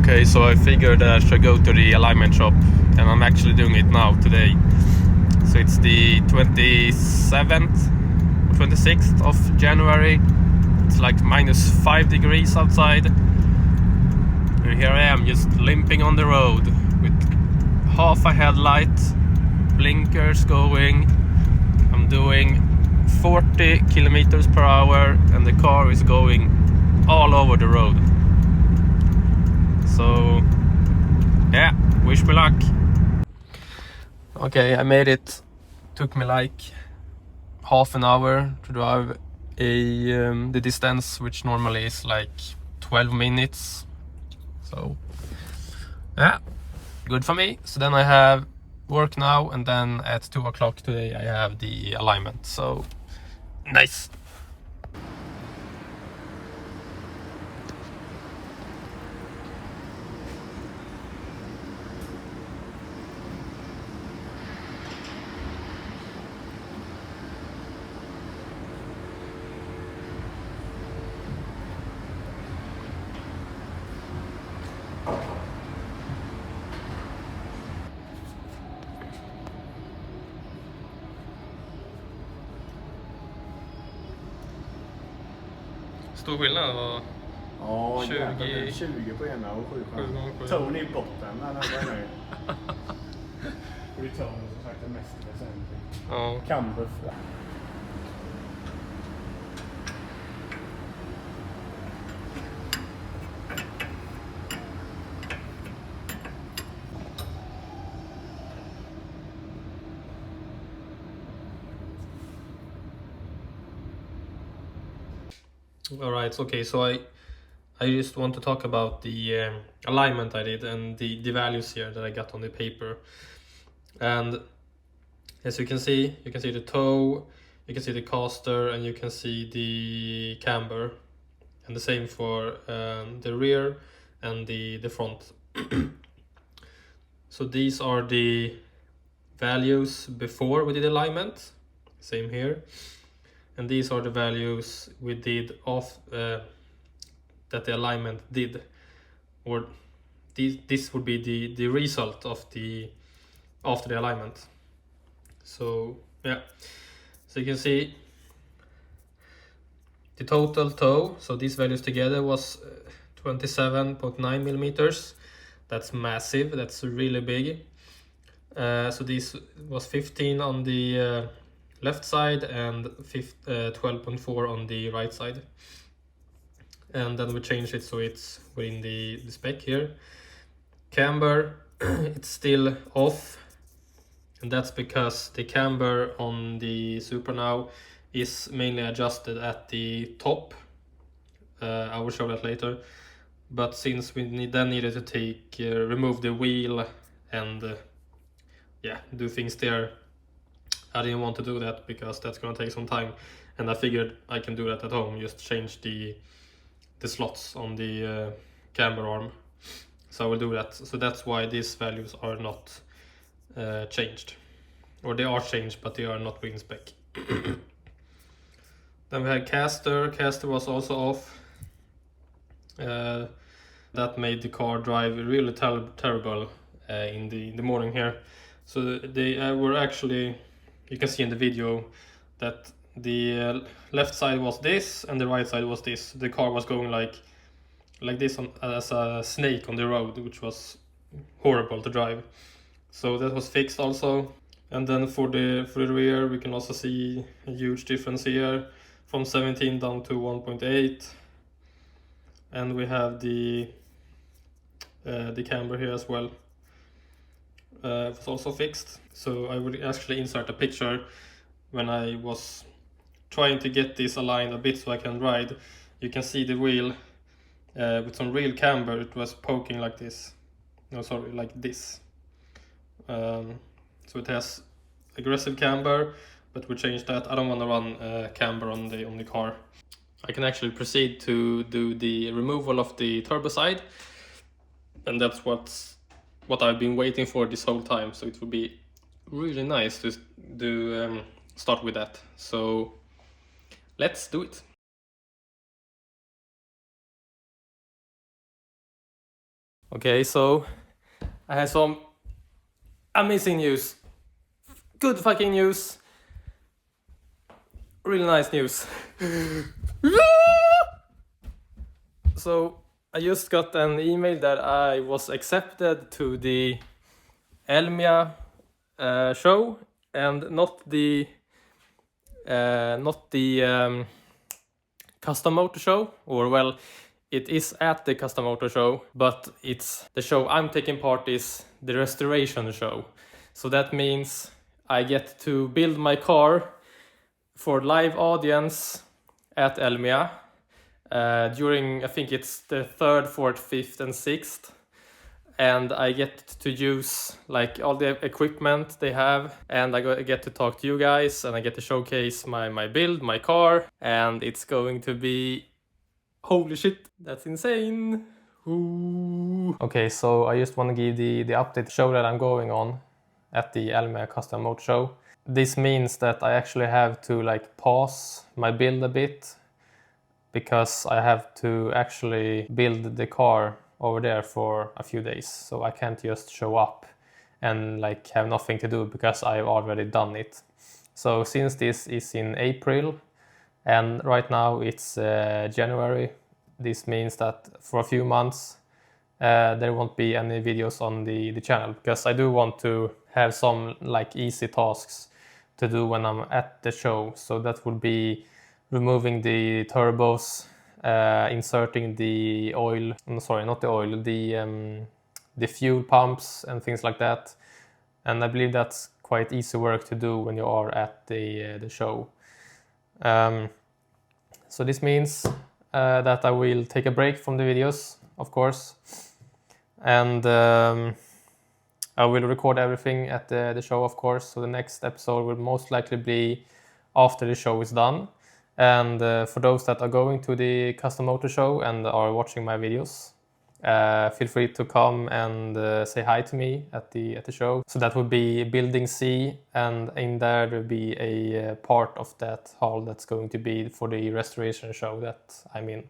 Okay, so I figured I should go to the alignment shop, and I'm actually doing it now, today. So it's the 27th, 26th of January. It's like -5 degrees outside. And here I am, just limping on the road with half a headlight, blinkers going. I'm doing 40 kilometers per hour, and the car is going all over the road. So yeah, wish me luck. Okay, I made it. Took me like half an hour to drive the distance, which normally is like 12 minutes. So yeah, good for me. So then I have work now, and then at 2 o'clock today I have the alignment. So nice. Stor skillnad var Ja, 20 20 på ena och 7 på andra. 7x7. Tony i botten, han var nöjd. Och det är Tony som sagt det mest väsentligt. Ja. Camber. All right. Okay. So I just want to talk about the alignment I did and the values here that I got on the paper. And as you can see the toe, you can see the caster, and you can see the camber, and the same for the rear and the front. So these are the values before we did alignment, same here, and these are the values we did off that the alignment did, or this would be the result of the after the alignment. So yeah, so you can see the total toe, so these values together was 27.9 millimeters. That's massive, that's really big. So this was 15 on the left side and 12.4 on the right side. And then we changed it so it's within the spec here. Camber, it's still off, and that's because the camber on the Supra now is mainly adjusted at the top. I will show that later. But since we needed to remove the wheel and yeah, do things there, I didn't want to do that because that's gonna take some time, and I figured I can do that at home, just change the slots on the camber arm. So I will do that. So that's why these values are not changed, or they are changed but they are not within spec. Then we had caster was also off. That made the car drive really terrible in the morning here. So they were actually, you can see in the video that the left side was this and the right side was this. The car was going like this as a snake on the road, which was horrible to drive. So that was fixed also. And then for the rear, we can also see a huge difference here from 17 down to 1.8. And we have the camber here as well. It was also fixed. So I would actually insert a picture when I was trying to get this aligned a bit so I can ride. You can see the wheel with some real camber. It was poking like this. No, sorry, like this. So it has aggressive camber, but we changed that. I don't want to run camber on the car. I can actually proceed to do the removal of the turbo side, and that's what I've been waiting for this whole time. So it would be really nice to do start with that. So let's do it. . Okay, so I have some amazing news. Good fucking news. Really nice news. So I just got an email that I was accepted to the Elmia show, and not the custom motor show, or well, it is at the custom motor show, but it's the show I'm taking part is the restoration show. So that means I get to build my car for live audience at Elmia during, I think it's the 3rd, 4th, 5th and 6th. And I get to use like all the equipment they have, and I get to talk to you guys, and I get to showcase my build, my car, and it's going to be, holy shit, that's insane. Ooh. Okay, so I just want to give the update show that I'm going on at the Elmia Custom Mode Show. This means that I actually have to like pause my build a bit, because I have to actually build the car over there for a few days. So I can't just show up and like have nothing to do, because I've already done it. So since this is in April and right now it's January, this means that for a few months there won't be any videos on the channel, because I do want to have some like easy tasks to do when I'm at the show. So that would be removing the turbos, inserting the oil, sorry, not the oil, the fuel pumps and things like that. And I believe that's quite easy work to do when you are at the show. So this means that I will take a break from the videos, of course, and I will record everything at the show, of course. So the next episode will most likely be after the show is done. And for those that are going to the custom motor show and are watching my videos, feel free to come and say hi to me at the show. So that would be Building C, and in there will be a part of that hall that's going to be for the restoration show that I'm in.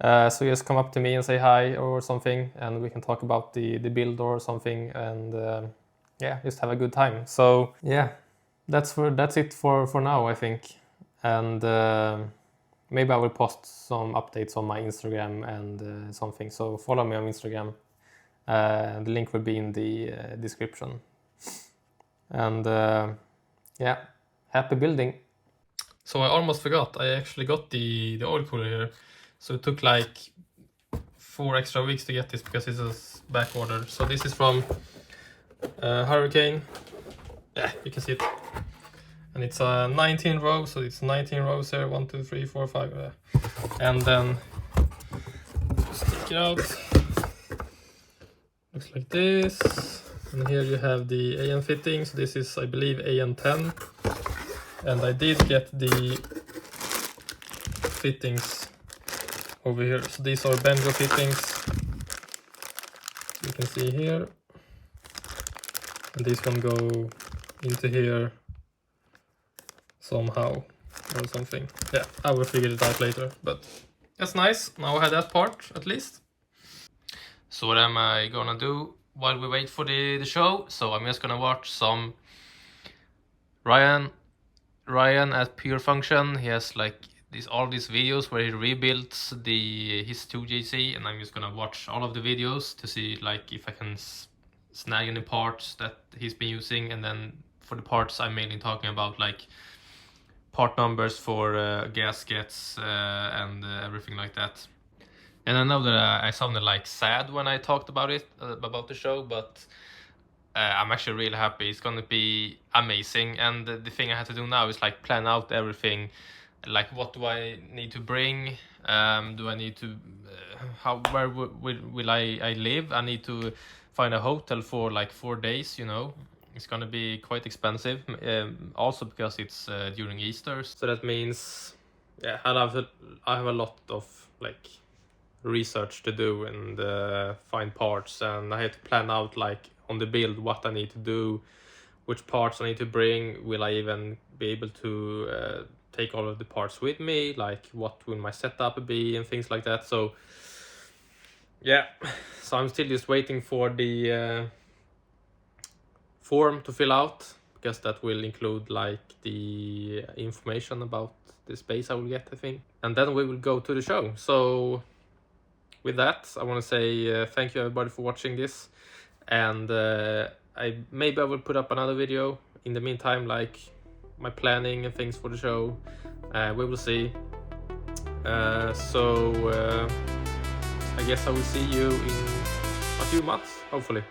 So just come up to me and say hi or something, and we can talk about the build or something, and yeah, just have a good time. So yeah, that's it for now, I think. And maybe I will post some updates on my Instagram and something. So follow me on Instagram. The link will be in the description. And yeah, happy building. So I almost forgot. I actually got the oil cooler here. So it took like 4 extra weeks to get this, because this is back ordered. So this is from Hurricane. Yeah, you can see it. And it's 19 rows, so it's 19 rows here, 1, 2, 3, 4, 5. And then stick it out. Looks like this. And here you have the AN fittings. This is, I believe, AN10. And I did get the fittings over here. So these are Benjo fittings. You can see here. And this one go into here somehow or something. Yeah, I will figure it out later, but that's nice. Now I have that part at least. So what am I gonna do while we wait for the show? So I'm just gonna watch some Ryan at Pure Function. He has like all these videos where he rebuilds his 2JC, and I'm just gonna watch all of the videos to see like if I can snag any parts that he's been using. And then for the parts I'm mainly talking about, like part numbers for gaskets and everything like that. And I know that I sounded like sad when I talked about it, about the show, but I'm actually really happy. It's gonna be amazing. And the thing I have to do now is like plan out everything. Like, what do I need to bring? Do I need to where will I live? I need to find a hotel for like 4 days, you know. It's gonna be quite expensive, also because it's during Easter. So that means, yeah, I have a lot of like research to do and find parts, and I have to plan out like on the build what I need to do, which parts I need to bring. Will I even be able to take all of the parts with me? Like, what will my setup be and things like that. So yeah, So I'm still just waiting for the form to fill out, because that will include like the information about the space I will get, I think. And then we will go to the show. So with that, I want to say thank you everybody for watching this. And maybe I will put up another video in the meantime, like my planning and things for the show. We will see. So I guess I will see you in a few months, hopefully.